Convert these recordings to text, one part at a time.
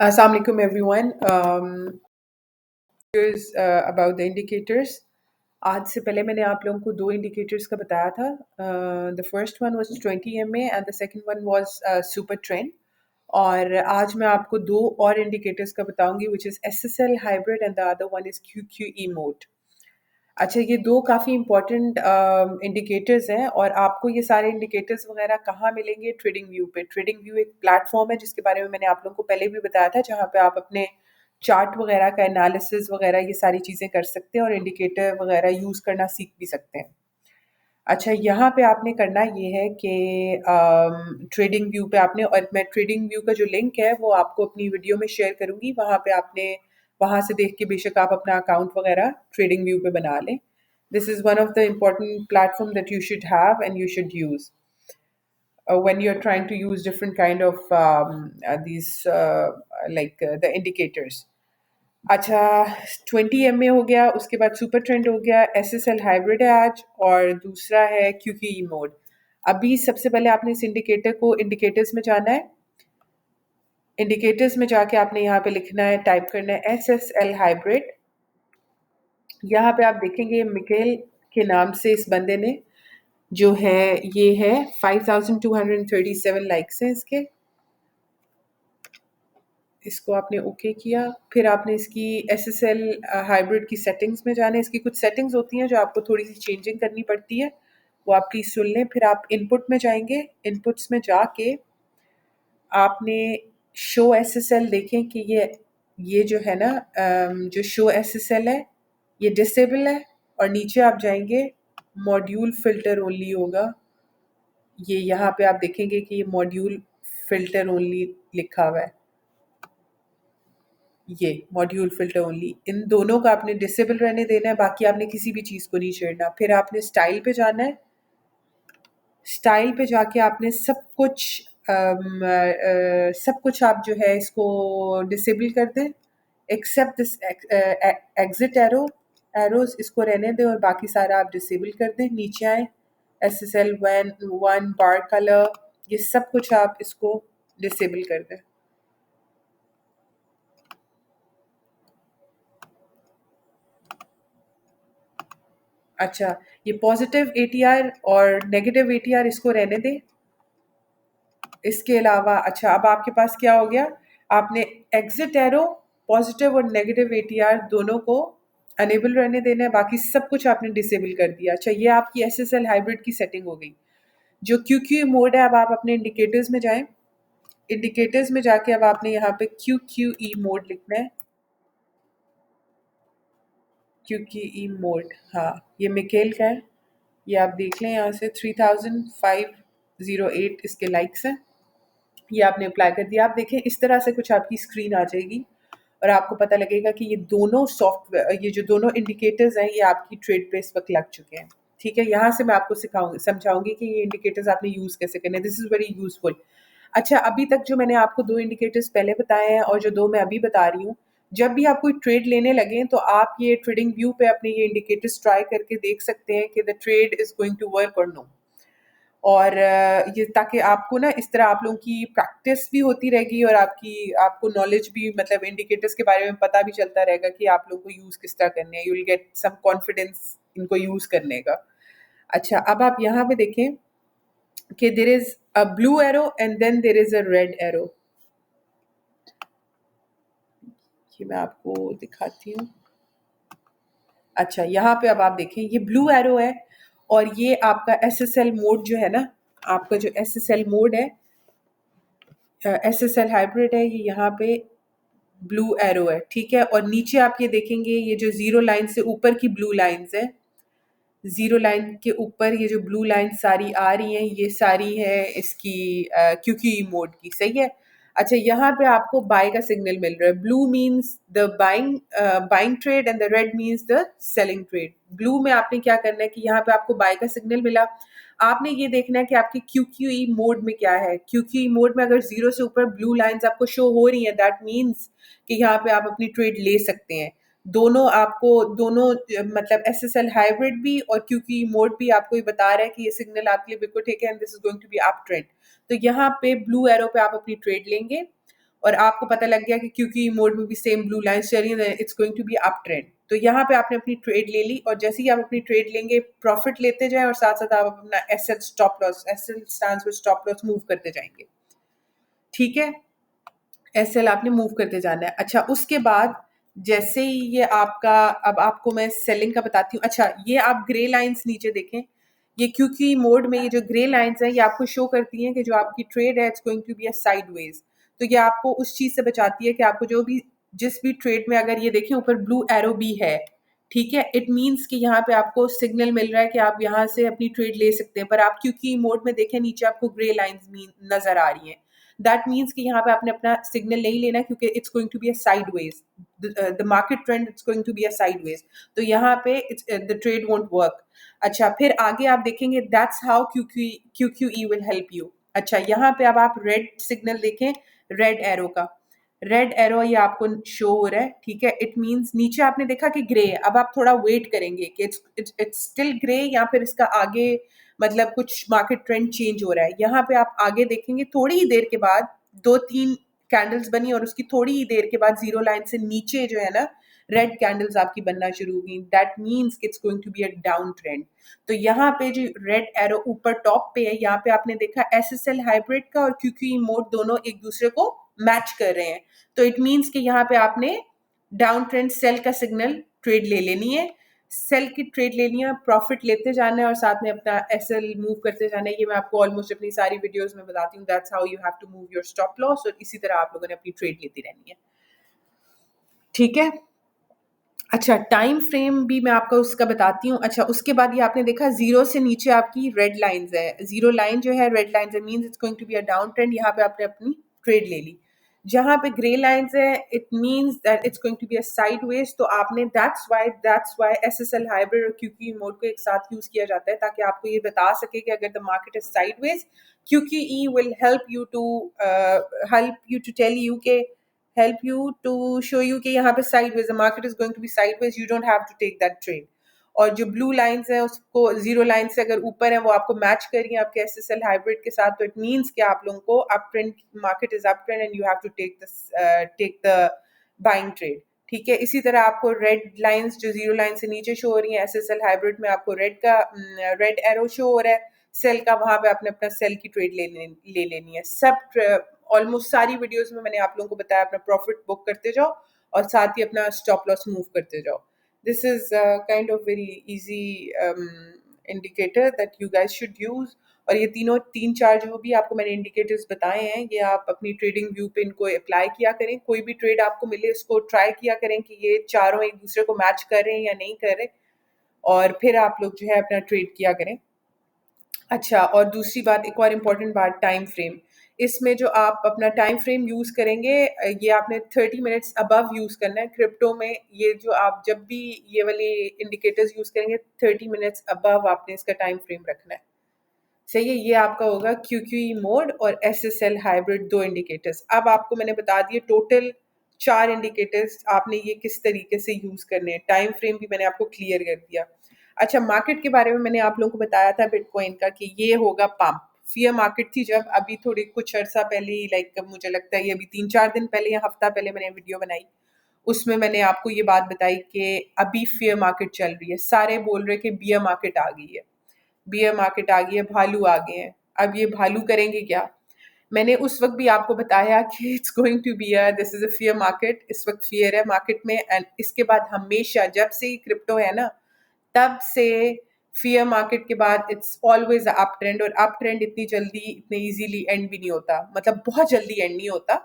Assalamu alaikum everyone. Here's about the indicators. आज से पहले मैंने आप लोगों को दो इंडिकेटर्स का बताया था. The first one was 20 MA and the second one was super trend. और आज मैं आपको दो और इंडिकेटर्स का बताऊंगी which is SSL hybrid and the other one is QQE mode. अच्छा, ये दो काफ़ी इंपॉर्टेंट इंडिकेटर्स हैं और आपको ये सारे इंडिकेटर्स वगैरह कहाँ मिलेंगे? ट्रेडिंग व्यू पे. ट्रेडिंग व्यू एक प्लेटफॉर्म है जिसके बारे में मैंने आप लोगों को पहले भी बताया था, जहाँ पे आप अपने चार्ट वगैरह का एनालिसिस वगैरह ये सारी चीज़ें कर सकते हैं और इंडिकेटर वगैरह यूज़ करना सीख भी सकते हैं. अच्छा, यहाँ पे आपने करना ये है कि ट्रेडिंग व्यू पे आपने, और मैं ट्रेडिंग व्यू का जो लिंक है वो आपको अपनी वीडियो में शेयर करूँगी, वहाँ पे आपने वहाँ से देख के बेशक आप अपना अकाउंट वगैरह ट्रेडिंग व्यू पे बना लें. This is one of the important platform that you should have and you should use when you're trying to use different kind of these the indicators. अच्छा, 20 MA हो गया, उसके बाद सुपर ट्रेंड हो गया, SSL हाइब्रिड है आज, और दूसरा है QQE मोड. अभी सबसे पहले आपने इस इंडिकेटर को इंडिकेटर्स में जाना है. इंडिकेटर्स में जाके आपने यहाँ पे लिखना है, टाइप करना है SSL हाइब्रिड. यहाँ पे आप देखेंगे मिकेल के नाम से इस बंदे ने जो है, ये है 5237 लाइक्स हैं इसके. इसको आपने ओके किया, फिर आपने इसकी SSL हाइब्रिड की सेटिंग्स में जाना है. इसकी कुछ सेटिंग्स होती हैं जो आपको थोड़ी सी चेंजिंग करनी पड़ती है, वो आप प्लीज़ सुन लें. फिर आप इनपुट में जाएंगे. इनपुट्स में जाके आपने शो SSL देखें कि ये जो है ना, जो शो SSL है ये डिसेबल है. और नीचे आप जाएंगे, मॉड्यूल फिल्टर ओनली होगा. ये यहाँ पे आप देखेंगे कि ये मॉड्यूल फिल्टर ओनली लिखा हुआ है. ये मॉड्यूल फिल्टर ओनली, इन दोनों का आपने डिसेबल रहने देना है, बाकी आपने किसी भी चीज़ को नहीं छेड़ना. फिर आपने स्टाइल पे जाना है. स्टाइल पे जाके आपने सब कुछ आप जो है इसको डिसेबल कर दें, एक्सेप्ट दिस एग्जिट एरोज इसको रहने दें, और बाकी सारा आप डिसेबल कर दें. नीचे आए, SSL वन बार कलर, ये सब कुछ आप इसको डिसेबल कर दें. अच्छा, ये पॉजिटिव ATR और नेगेटिव ATR इसको रहने दें. इसके अलावा अच्छा, अब आपके पास क्या हो गया, आपने एग्जिट एरो, पॉजिटिव और नेगेटिव ATR दोनों को अनेबल रहने देना है, बाकी सब कुछ आपने डिसेबल कर दिया. अच्छा, ये आपकी SSL हाइब्रिड की सेटिंग हो गई. जो QQ मोड है, अब आप अपने इंडिकेटर्स में जाएं. इंडिकेटर्स में जाके अब आपने यहाँ पे QQE मोड लिखना है. QQE मोड, हाँ, ये मिकेल का है. ये आप देख लें यहाँ से 3508 इसके लाइक्स हैं. ये आपने अप्लाई कर दिया. आप देखें इस तरह से कुछ आपकी स्क्रीन आ जाएगी और आपको पता लगेगा कि ये दोनों सॉफ्टवेयर, ये जो दोनों इंडिकेटर्स हैं, ये आपकी ट्रेड पे इस वक्त लग चुके हैं. ठीक है, यहाँ से मैं आपको समझाऊंगी कि ये इंडिकेटर्स आपने यूज़ कैसे करने. This is very useful. अच्छा, अभी तक जो मैंने आपको दो इंडिकेटर्स पहले बताए हैं और जो दो मैं अभी बता रही हूँ, जब भी आप कोई ट्रेड लेने लगें तो आप ये ट्रेडिंग व्यू पे अपने ये इंडिकेटर्स ट्राई करके देख सकते हैं कि the trade is going to work और नो. और ये ताकि आपको ना इस तरह आप लोगों की प्रैक्टिस भी होती रहेगी और आपको नॉलेज भी, मतलब इंडिकेटर्स के बारे में पता भी चलता रहेगा कि आप लोगों को यूज़ किस तरह करने हैं. You will get some confidence इनको यूज़ करने का. अच्छा, अब आप यहाँ पे देखें कि there is a blue arrow and then there is a red arrow. ये मैं आपको दिखाती हूँ. अच्छा, यहाँ पे अब आप देखें ये ब्लू एरो है और ये आपका SSL मोड जो है ना, आपका जो SSL मोड है, SSL हाइब्रिड है, ये यहाँ पे ब्लू एरो है. ठीक है, और नीचे आप ये देखेंगे, ये जो जीरो लाइन से ऊपर की ब्लू लाइंस है, जीरो लाइन के ऊपर ये जो ब्लू लाइन सारी आ रही हैं, ये सारी है इसकी QQE मोड की. सही है. अच्छा, यहाँ पे आपको बाय का सिग्नल मिल रहा है. Blue means the buying trade and the red means the selling trade. Blue में आपने क्या करना है कि यहाँ पे आपको बाय का सिग्नल मिला. आपने ये देखना है कि आपकी QQE मोड में क्या है. QQE मोड में अगर जीरो से ऊपर ब्लू लाइंस आपको शो हो रही हैं, दैट मीन्स कि यहाँ पे आप अपनी ट्रेड ले सकते हैं. दोनों मतलब SSL हाइब्रिड भी और QQE मोड भी आपको ये बता रहा है कि ये सिग्नल आपके लिए बिल्कुल ठीक है and this is going to be uptrend. तो यहाँ पे ब्लू एरो पे आप अपनी ट्रेड लेंगे और आपको पता लग गया कि क्योंकि मोड में भी सेम ब्लू लाइंस चल रही हैं, it's going to be uptrend. तो यहाँ पे आपने अपनी ट्रेड ले ली और जैसे ही आप अपनी ट्रेड लेंगे प्रॉफिट लेते जाएं और साथ साथ आप अपना SL stop loss, SL stands for stop loss, move करते जाएंगे। ठीक है, एसएल आपने मूव करते जाना है। अच्छा, उसके बाद जैसे ही ये आपका, अब आपको मैं सेलिंग का बताती हूँ। अच्छा, ये आप ग्रे लाइंस नीचे देखें, ये क्योंकि मोड में ये जो ग्रे लाइंस हैं ये आपको शो करती हैं कि जो आपकी ट्रेड है it's going to be a sideways. तो ये आपको उस चीज से बचाती है कि आपको जो भी, जिस भी ट्रेड में, अगर ये देखें ऊपर ब्लू एरो भी है, ठीक है, इट मीन्स कि यहाँ पे आपको सिग्नल मिल रहा है कि आप यहाँ से अपनी ट्रेड ले सकते हैं। पर आप क्योंकि मोड में देखें नीचे आपको ग्रे लाइंस नजर आ रही हैं, दैट मीन्स कि यहाँ पे आपने अपना सिग्नल नहीं लेना क्योंकि it's going to be a sideways, the market trend it's going to be a sideways. तो यहाँ पे द ट्रेड वोंट वर्क। अच्छा, फिर आगे आप देखेंगे that's how Q will help you. अच्छा, यहाँ पे अब आप रेड सिग्नल देखें, रेड एरो का, रेड एरो ये आपको शो हो रहा है, ठीक है। इट मींस नीचे आपने देखा कि ग्रे है, अब आप थोड़ा वेट करेंगे कि इट्स स्टिल ग्रे या फिर इसका आगे मतलब कुछ मार्केट ट्रेंड चेंज हो रहा है। यहाँ पे आप आगे देखेंगे थोड़ी ही देर के बाद दो तीन कैंडल्स बनी और उसकी थोड़ी ही देर के बाद जीरो लाइन से नीचे जो है ना रेड कैंडल्स आपकी बनना शुरू हुई। That means it's going to be a down trend. तो यहाँ पे जो रेड एरो ऊपर टॉप पे है, यहाँ पे आपने देखा एसएसएल हाइब्रिड का और क्यूक्यू मोड दोनों एक दूसरे को मैच कर रहे हैं। तो इट मीन्स कि यहाँ पे आपने डाउन ट्रेंड सेल का सिग्नल ट्रेड ले लेनी है, सेल की ट्रेड लेनी है, प्रॉफिट लेते जाना है और साथ में अपना एसएल मूव करते जाना है। ये मैं आपको ऑलमोस्ट अपनी सारी वीडियोस में बताती हूँ, that's how you have to move your stop loss, और इसी तरह आप लोगों ने अपनी ट्रेड लेती रहनी है। ठीक है। अच्छा, टाइम फ्रेम भी मैं आपको उसका बताती हूँ। अच्छा, उसके बाद ये आपने देखा जीरो से नीचे आपकी रेड लाइंस है, जीरो लाइन जो है रेड लाइंस है, means it's going to be a down trend. यहाँ पे आपने अपनी ट्रेड ले ली। जहाँ पे ग्रे लाइंस है it means that it's going to be a sideways. तो आपने दैट्स व्हाई एसएसएल हाइब्रिड और क्यूक्यू मोड को एक साथ यूज किया जाता है, ताकि आपको ये बता सके कि अगर the market is sideways, Q Q E will help you to tell you के help you to show you कि यहाँ पे sideways, the market is going to be sideways, you don't have to take that trade। और जो blue lines है उसको zero line से अगर ऊपर है वो आपको मैच कर रही है आपके एसएसएल हाइब्रिड के साथ, तो इट मींस कि आप लोगों को up trend, market is up trend and you have to take the buying trade. ठीक है। इसी तरह आपको रेड लाइंस जो जीरो लाइन से नीचे शो हो रही है एसएसएल हाइब्रिड में, आपको रेड एरो शो हो रहा है सेल का, वहां पे आपने अपना सेल की ट्रेड ले लेनी है। सब ऑलमोस्ट सारी वीडियोस में मैंने आप लोगों को बताया अपना प्रॉफिट बुक करते जाओ और साथ ही अपना स्टॉप लॉस मूव करते जाओ। This is kind of very easy indicator that you guys should use. और ये तीनों तीन चार जो भी आपको मैंने इंडिकेटर्स बताए हैं, ये आप अपनी ट्रेडिंग व्यू पे इनको अप्लाई किया करें। कोई भी ट्रेड आपको मिले इसको ट्राई किया करें कि ये चारों एक दूसरे को मैच कर रहे हैं या नहीं कर रहे, और फिर आप लोग जो है अपना ट्रेड किया करें। अच्छा, और दूसरी बात, एक और इम्पॉर्टेंट बात, टाइम फ्रेम। इसमें जो आप अपना टाइम फ्रेम यूज़ करेंगे ये आपने 30 मिनट्स अबव यूज़ करना है। क्रिप्टो में ये जो आप जब भी ये वाले इंडिकेटर्स यूज़ करेंगे 30 मिनट्स अबव आपने इसका टाइम फ्रेम रखना है। सही है। ये आपका होगा क्यूक्यूई मोड और एसएसएल हाइब्रिड, दो इंडिकेटर्स। अब आपको मैंने बता दिए टोटल चार इंडिकेटर्स, आपने ये किस तरीके से यूज करने हैं। टाइम फ्रेम भी मैंने आपको क्लियर कर दिया। अच्छा, मार्केट के बारे में मैंने आप लोगों को बताया था बिटकॉइन का कि ये होगा पंप। फियर मार्केट थी जब, अभी थोड़ी कुछ अर्सा पहले ही, लाइक मुझे लगता है ये अभी 3-4 दिन पहले या हफ्ता पहले मैंने वीडियो बनाई, उसमें मैंने आपको ये बात बताई कि अभी फियर मार्केट चल रही है। सारे बोल रहे कि बियर मार्केट आ गई है, बियर मार्केट आ गई है, भालू आ गए हैं। अब ये भालू करेंगे क्या? मैंने उस वक्त भी आपको बताया कि it's going to be this is a fear market. इस वक्त फियर है मार्केट में, एंड इसके बाद हमेशा जब से क्रिप्टो है ना तब से फियर मार्केट के बाद इट्स ऑलवेज अप ट्रेंड। और अप ट्रेंड इतनी जल्दी इतने इजीली एंड भी नहीं होता, मतलब बहुत जल्दी एंड नहीं होता,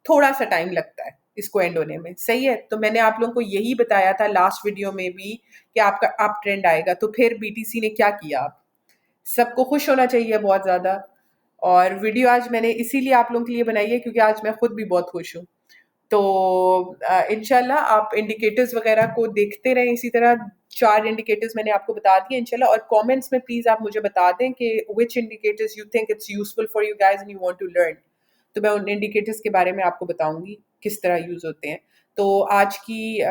थोड़ा सा टाइम लगता है इसको एंड होने में। सही है। तो मैंने आप लोगों को यही बताया था लास्ट वीडियो में भी कि आपका अप ट्रेंड आएगा। तो फिर बीटीसी ने क्या किया? आप सबको खुश होना चाहिए बहुत ज़्यादा। और वीडियो आज मैंने इसीलिए आप लोगों के लिए बनाई है क्योंकि आज मैं खुद भी बहुत खुश हूँ। तो इंशाल्लाह आप इंडिकेटर्स वगैरह को देखते रहें। इसी तरह चार इंडिकेटर्स मैंने आपको बता दिए इंशाल्लाह। और कमेंट्स में प्लीज़ आप मुझे बता दें कि which indicators you think it's useful for you guys and you want to learn. तो मैं उन इंडिकेटर्स के बारे में आपको बताऊंगी किस तरह यूज़ होते हैं। तो आज की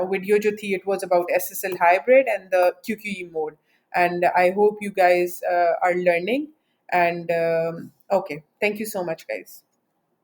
वीडियो जो थी, it was about SSL hybrid and the QQE mode, and I hope you guys are learning, and okay, thank you so much guys.